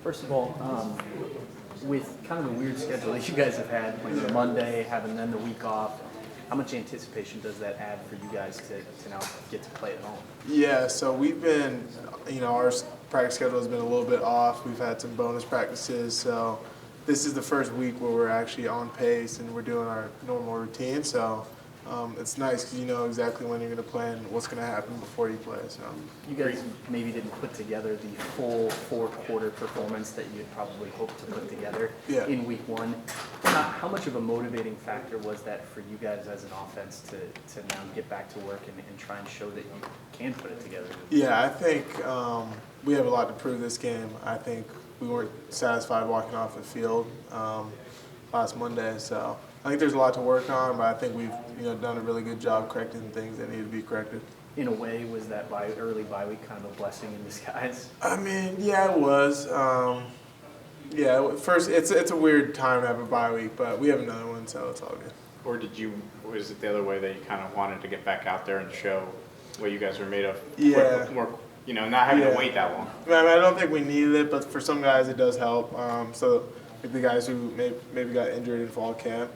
First of all, with kind of the weird schedule that you guys have had, playing the Monday, having then the week off, how much anticipation does that add for you guys to now get to play at home? Yeah, so we've been, our practice schedule has been a little bit off. We've had some bonus practices, so this is the first week where we're actually on pace and we're doing our normal routine. So it's nice because you know exactly when you're going to play and what's going to happen before you play. So You guys maybe didn't put together the full fourth quarter performance that you had probably hoped to put together in week one. How much of a motivating factor was that for you guys as an offense to now get back to work and try and show that you can put it together? Yeah, I think we have a lot to prove this game. I think we weren't satisfied walking off the field last Monday, so I think there's a lot to work on, but I think we've done a really good job correcting things that need to be corrected. In a way, was that early bye week kind of a blessing in disguise? I mean, yeah, it was. First, it's a weird time to have a bye week, but we have another one, so it's all good. Or was it the other way that you kind of wanted to get back out there and show what you guys were made of? Yeah. Not having to wait that long. I mean, I don't think we needed it, but for some guys it does help. So like the guys who maybe got injured in fall camp,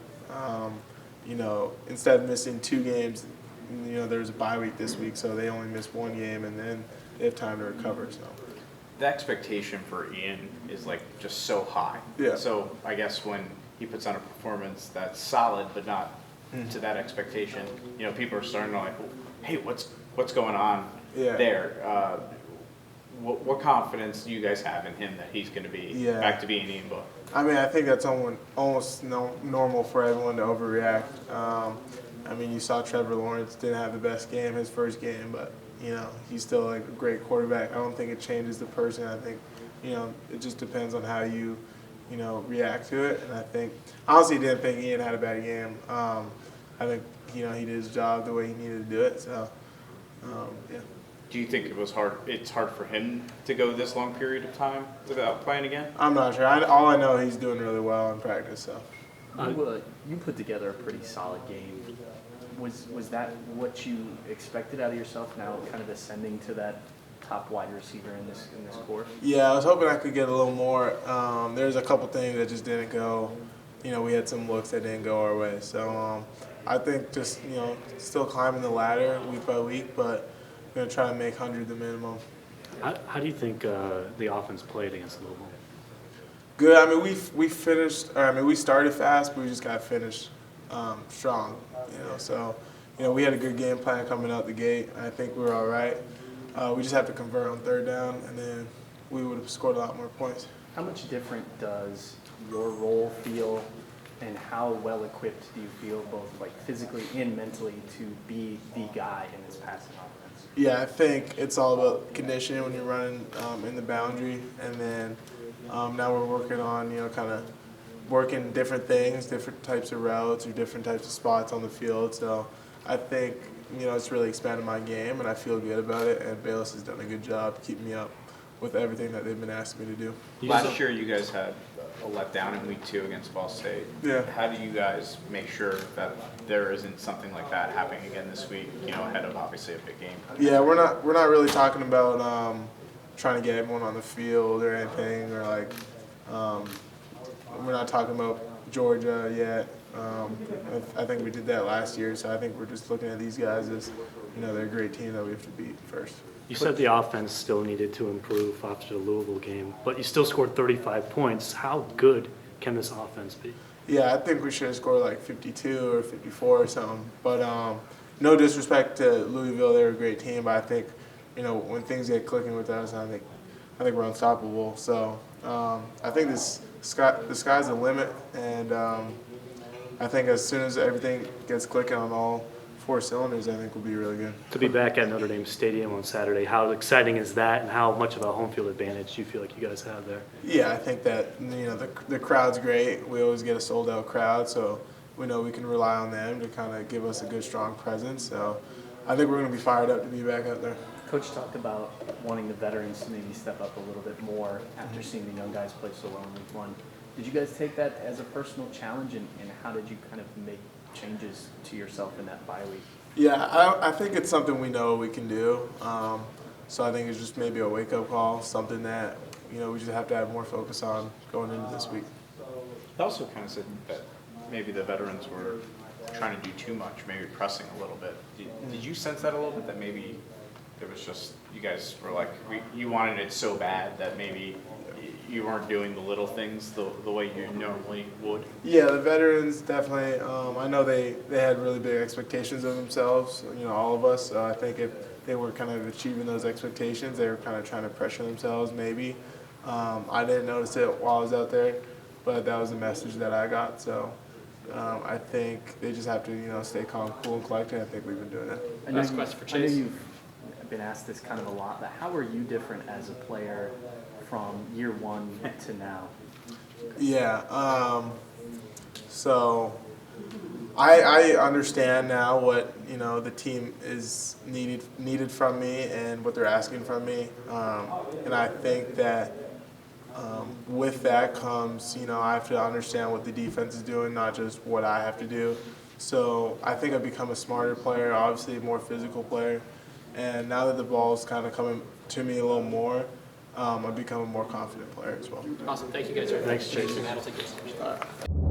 instead of missing 2 games, there's a bye week this week, so they only miss 1 game, and then they have time to recover. So The expectation for Ian is just so high. Yeah. So I guess when he puts on a performance that's solid but not to that expectation, people are starting to hey, what's going on there? What confidence do you guys have in him that he's going to be back to being Ian Book? I mean, I think that's almost normal for everyone to overreact. I mean, you saw Trevor Lawrence didn't have the best game, his first game, but he's still a great quarterback. I don't think it changes the person. I think it just depends on how you react to it. And I think honestly, didn't think Ian had a bad game. I think he did his job the way he needed to do it. So yeah. Do you think it's hard for him to go this long period of time without playing again? I'm not sure. All I know, he's doing really well in practice. So You put together a pretty solid game. Was that what you expected out of yourself now, kind of ascending to that top wide receiver in this core? Yeah, I was hoping I could get a little more. There's a couple things that just didn't go. We had some looks that didn't go our way. So I think just still climbing the ladder week by week, but going to try to make 100 the minimum. How do you think the offense played against Louisville? Good. I mean, we finished. We started fast, but we just got finished strong. So we had a good game plan coming out the gate. I think we were all right. We just have to convert on 3rd down, and then we would have scored a lot more points. How much different does your role feel, and how well equipped do you feel, both physically and mentally, to be the guy in this passing offense? Yeah, I think it's all about conditioning when you're running in the boundary, and then now we're working on kind of working different things, different types of routes or different types of spots on the field. So I think it's really expanded my game, and I feel good about it. And Bayless has done a good job keeping me up with everything that they've been asking me to do. Last year, you guys had a letdown in week 2 against Ball State. Yeah. How do you guys make sure that there isn't something like that happening again this week? Ahead of obviously a big game. Yeah, we're not really talking about trying to get everyone on the field or anything, or we're not talking about Georgia yet. I think we did that last year, so I think we're just looking at these guys as they're a great team that we have to beat first. You said the offense still needed to improve after the Louisville game, but you still scored 35 points. How good can this offense be? Yeah, I think we should have scored 52 or 54 or something. But no disrespect to Louisville, they're a great team. But I think when things get clicking with us, I think we're unstoppable. So I think the sky's the limit, and I think as soon as everything gets clicking on all 4 cylinders, I think we'll be really good. To be back at Notre Dame Stadium on Saturday, how exciting is that, and how much of a home field advantage do you feel like you guys have there? Yeah, I think that the crowd's great. We always get a sold-out crowd, so we know we can rely on them to kind of give us a good, strong presence. So I think we're going to be fired up to be back out there. Coach talked about wanting the veterans to maybe step up a little bit more after seeing the young guys play so well in week 1. Did you guys take that as a personal challenge, and how did you kind of make changes to yourself in that bye week? Yeah, I think it's something we know we can do. So I think it's just maybe a wake-up call, something that we just have to have more focus on going into this week. They also kind of said that maybe the veterans were trying to do too much, maybe pressing a little bit. Did you sense that a little bit, that maybe it was just, you guys were like, you wanted it so bad that maybe you weren't doing the little things the way you normally would? Yeah, the veterans definitely, I know they had really big expectations of themselves, all of us. I think if they were kind of achieving those expectations, they were kind of trying to pressure themselves maybe. I didn't notice it while I was out there, but that was the message that I got. So I think they just have to, stay calm, cool, and collected. I think we've been doing it. Last question for Chase. I know you've been asked this kind of a lot, but how are you different as a player from year one to now? Yeah, so I understand now what the team is needed from me and what they're asking from me, and I think that with that comes I have to understand what the defense is doing, not just what I have to do. So I think I've become a smarter player, obviously a more physical player, and now that the ball's kind of coming to me a little more, I've become a more confident player as well. Awesome. Thank you guys very much. Thanks, Chase. That'll take this.